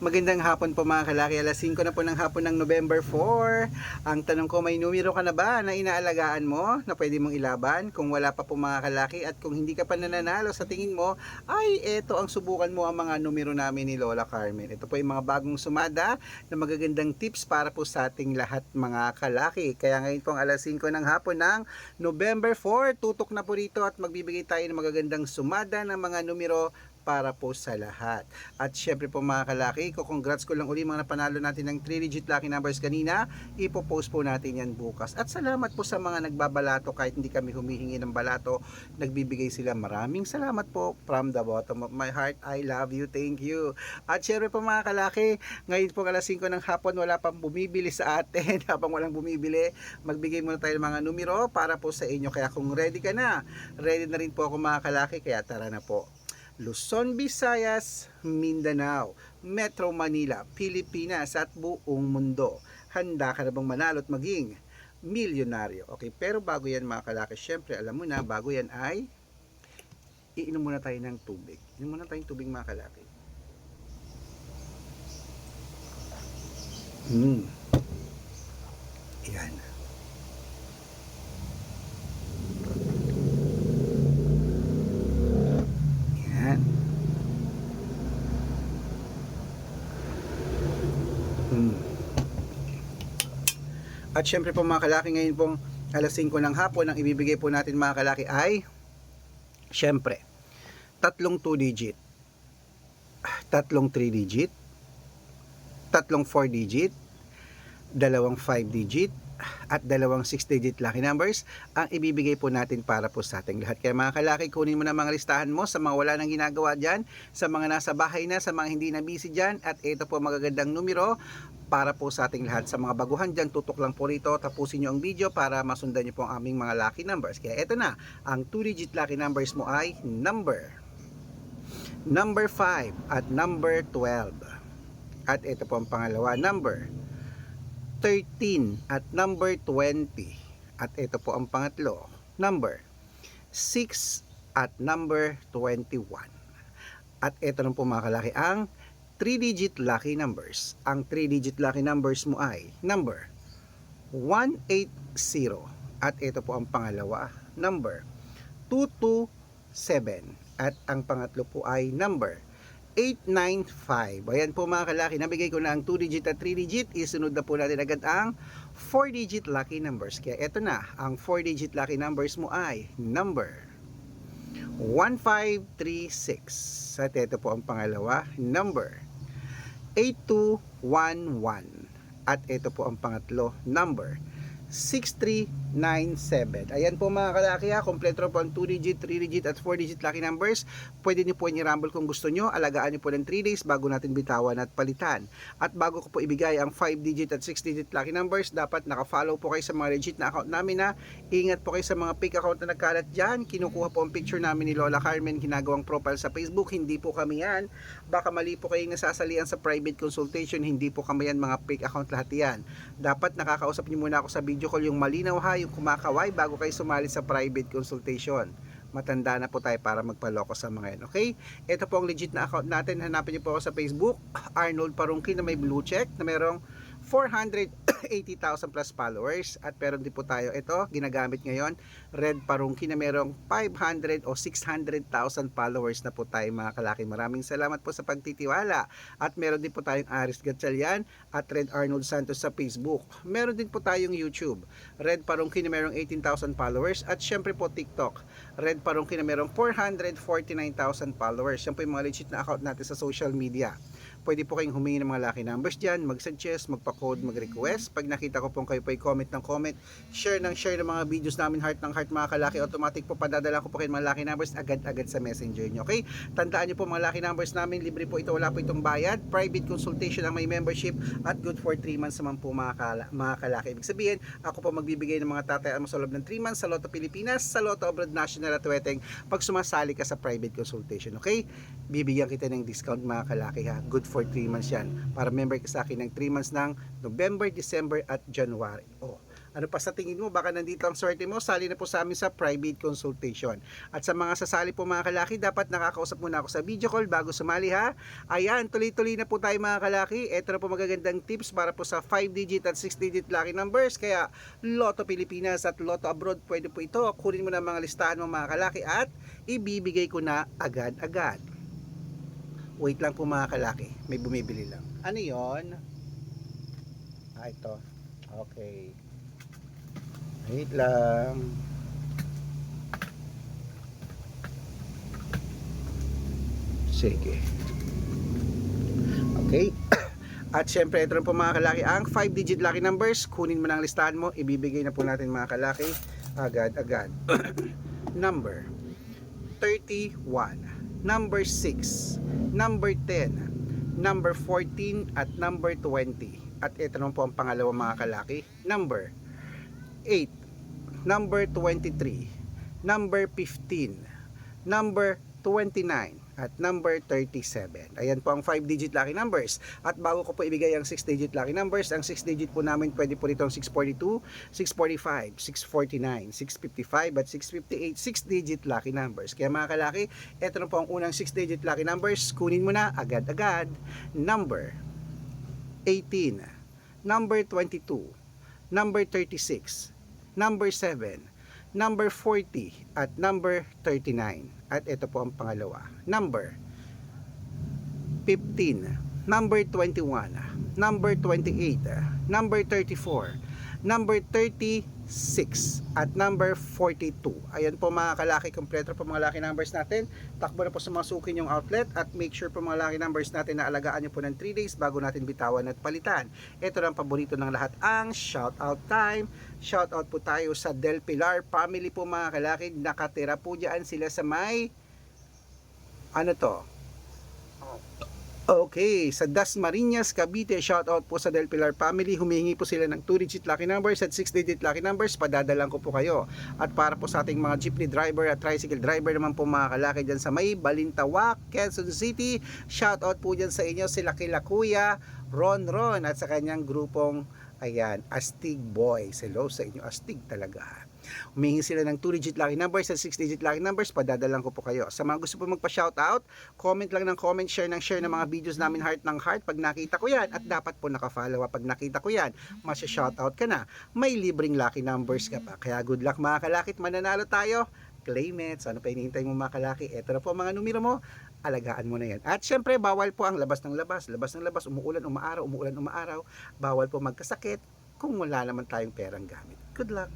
Magandang hapon po mga kalaki. Alas 5 na po ng hapon ng November 4. Ang tanong ko, may numero ka na ba na inaalagaan mo na pwede mong ilaban? Kung wala pa po mga kalaki at kung hindi ka pa nananalo sa tingin mo, ay eto ang subukan mo ang mga numero namin ni Lola Carmen. Ito po yung mga bagong sumada na magagandang tips para po sa ating lahat mga kalaki. Kaya ngayon pong alas 5 ng hapon ng November 4, tutok na po rito at magbibigay tayo ng magagandang sumada ng mga numero para po sa lahat. At syempre po mga kalaki, congrats ko lang uli mga napanalo natin ng 3-digit lucky numbers kanina. Ipopost po natin yan bukas. At salamat po sa mga nagbabalato kahit hindi kami humihingi ng balato. Nagbibigay sila. Maraming salamat po from the bottom of my heart. I love you. Thank you. At syempre po mga kalaki, ngayon po alas 5 ng hapon wala pang bumibili sa atin. Habang walang bumibili, magbigay muna tayo ng mga numero para po sa inyo. Kaya kung ready ka na, ready na rin po ako mga kalaki. Kaya tara na po. Luzon, Visayas, Mindanao, Metro Manila, Pilipinas at buong mundo. Handa ka na bang manalo at maging milyonaryo? Okay, pero bago yan mga kalaki, syempre alam mo na, bago yan ay iinom muna tayo ng tubig. Inom muna tayong tubig mga kalaki. Yan. At syempre po mga kalaki, ngayon pong alas 5 ng hapon, ang ibibigay po natin mga kalaki ay syempre, tatlong 2 digit, tatlong 3 digit, tatlong 4 digit, dalawang 5 digit, at dalawang 6 digit lucky numbers ang ibibigay po natin para po sa ating lahat. Kaya mga kalaki, kunin mo na mga listahan mo sa mga wala nang ginagawa dyan, sa mga nasa bahay na, sa mga hindi na busy dyan, at ito po magagandang numero para po sa ating lahat. Sa mga baguhan dyan, tutok lang po rito, tapusin nyo ang video para masundan nyo po ang aming mga lucky numbers. Kaya ito na, ang 2 digit lucky numbers mo ay number 5 at number 12. At ito po ang pangalawa, number 13 at number 20. At ito po ang pangatlo, number 6 at number 21. At ito na po mga kalaki, ang 3-digit lucky numbers. Ang 3-digit lucky numbers mo ay number 180. At ito po ang pangalawa, number 227. At ang pangatlo po ay number 895. Ayan po mga kalaki, nabigay ko na ang 2-digit at 3-digit. Isunod na po natin agad ang 4-digit lucky numbers. Kaya ito na, ang 4-digit lucky numbers mo ay number 1536. At ito po ang pangalawa, number 8211. At ito po ang pangatlo, number 6397. Ayan po mga kalaki ha, kompleto po ang 2-digit, 3-digit at 4-digit lucky numbers. Pwede nyo po i-rumble kung gusto nyo. Alagaan nyo po ng 3 days bago natin bitawan at palitan. At bago ko po ibigay ang 5-digit at 6-digit lucky numbers, dapat naka-follow po kayo sa mga legit na account namin na. Ingat po kayo sa mga fake account na nagkalat dyan. Kinukuha po ang picture namin ni Lola Carmen, ginagawang profile sa Facebook. Hindi po kami yan. Baka mali po kayong nasasalian sa private consultation. Hindi po kami yan, mga fake account lahat yan. Dapat nakakausap nyo muna ako sa video call, yung malinaw ha, yung kumakaway bago kayo sumali sa private consultation. Matanda na po tayo para magpaloko sa mga yan, okay? Ito po ang legit na account natin. Hanapin niyo po ako sa Facebook, Arnold Parungki na may blue check na merong 480,000 plus followers. At meron din po tayo, ito, ginagamit ngayon, Red Parungki na merong 500 o 600,000 followers na po tayo mga kalaki. Maraming salamat po sa pagtitiwala. At meron din po tayong Aris Gatchalian at Red Arnold Santos sa Facebook. Meron din po tayong YouTube, Red Parungki na merong 18,000 followers. At syempre po TikTok, Red Parungki na merong 449,000 followers. Yan po yung mga legit na account natin sa social media. Pwede po kayong humingi ng mga lucky numbers dyan, mag-suggest, magpa-code, mag-request. Pag nakita ko pong kayo po ay comment ng comment, share ng mga videos namin, heart ng heart mga kalaki, automatic po padadala ko po kayo mga lucky numbers agad-agad sa messenger nyo. Okay? Tandaan nyo po mga lucky numbers namin, libre po ito, wala po itong bayad. Private consultation ang may membership at good for 3 months naman po mga kalaki. Ibig sabihin, ako po magbibigay ng mga tatayaan mo sa loob ng 3 months sa Lotto Pilipinas, sa Lotto Abroad National at Weteng pag sumasali ka sa private consultation. Okay? Bibigyan kita ng discount mga kalaki ha. Good for 3 months yan. Para member ka sa akin ng 3 months ng November, December at January. Oh, Ano pa sa tingin mo? Baka nandito ang swerte mo, sali na po sa amin sa private consultation. At sa mga sasali po mga kalaki, dapat nakakausap muna ako sa video call bago sumali ha. Ayan, tuloy-tuloy na po tayo mga kalaki. Ito na po magagandang tips para po sa 5-digit at 6-digit lucky numbers. Kaya Lotto Pilipinas at Lotto Abroad, pwede po ito. Kunin mo na mga listahan mo mga kalaki at ibibigay ko na agad-agad. Wait lang po mga kalaki, may bumibili lang. Ano yon? Ito. Okay. Wait lang. Sige. Okay. At syempre, ito rin po mga kalaki, ang 5-digit lucky numbers. Kunin mo na ang listahan mo. Ibibigay na po natin mga kalaki agad-agad. Number 31, number 6, number 10, number 14, at number 20. At ito naman po ang pangalawa mga kalaki, number 8, number 23, number 15, number 29, at number 37. Ayan po ang 5-digit lucky numbers. At bago ko po ibigay ang 6-digit lucky numbers, ang 6-digit po namin pwede po rito ang 642, 645, 649, 655, at 658, 6-digit lucky numbers. Kaya mga kalaki, ito na po ang unang 6-digit lucky numbers. Kunin mo na agad-agad. Number 18, number 22, number 36, number 7, number 40, at number 39. At ito po ang pangalawa, number 15, number 21, number 28, number 34, number 36, at number 42. Ayan po mga kalaki, kompleto po mga lucky numbers natin. Takbo na po sa mga suki yung outlet at make sure po mga lucky numbers natin na alagaan nyo po ng 3 days bago natin bitawan at palitan. Ito lang paborito ng lahat, ang shout out time. Shout out po tayo sa Del Pilar family po mga kalaki. Nakatira po dyan sila sa may ano to? Okay, sa Dasmariñas, Cavite, shout out po sa Del Pilar family. Humihingi po sila ng 2-digit lucky numbers at 6-digit lucky numbers. Padadalan ko po kayo. At para po sa ating mga jeepney driver at tricycle driver naman po mga kalaki dyan sa may Balintawak, Quezon City, shout out po dyan sa inyo sila kila Kuya Ron Ron at sa kanyang grupong ayan, Astig Boys. Hello sa inyo, Astig talaga. Humingi sila ng 2-digit lucky numbers at 6-digit lucky numbers, padadalan ko po kayo. Sa mga gusto po magpa-shoutout, comment lang ng comment, share ng mga videos namin heart ng heart pag nakita ko yan. At dapat po naka-follow pag nakita ko yan, masya-shoutout ka na. May libreng lucky numbers ka pa. Kaya good luck mga kalakit, mananalo tayo. Claim it. So ano pa hinihintay mo mga kalaki? Ito na po mga numero mo. Alagaan mo na yan. At syempre, bawal po ang labas ng labas. Labas ng labas, umuulan, umaaraw, umuulan, umaaraw. Bawal po magkasakit kung wala naman tayong perang gamit. Good luck!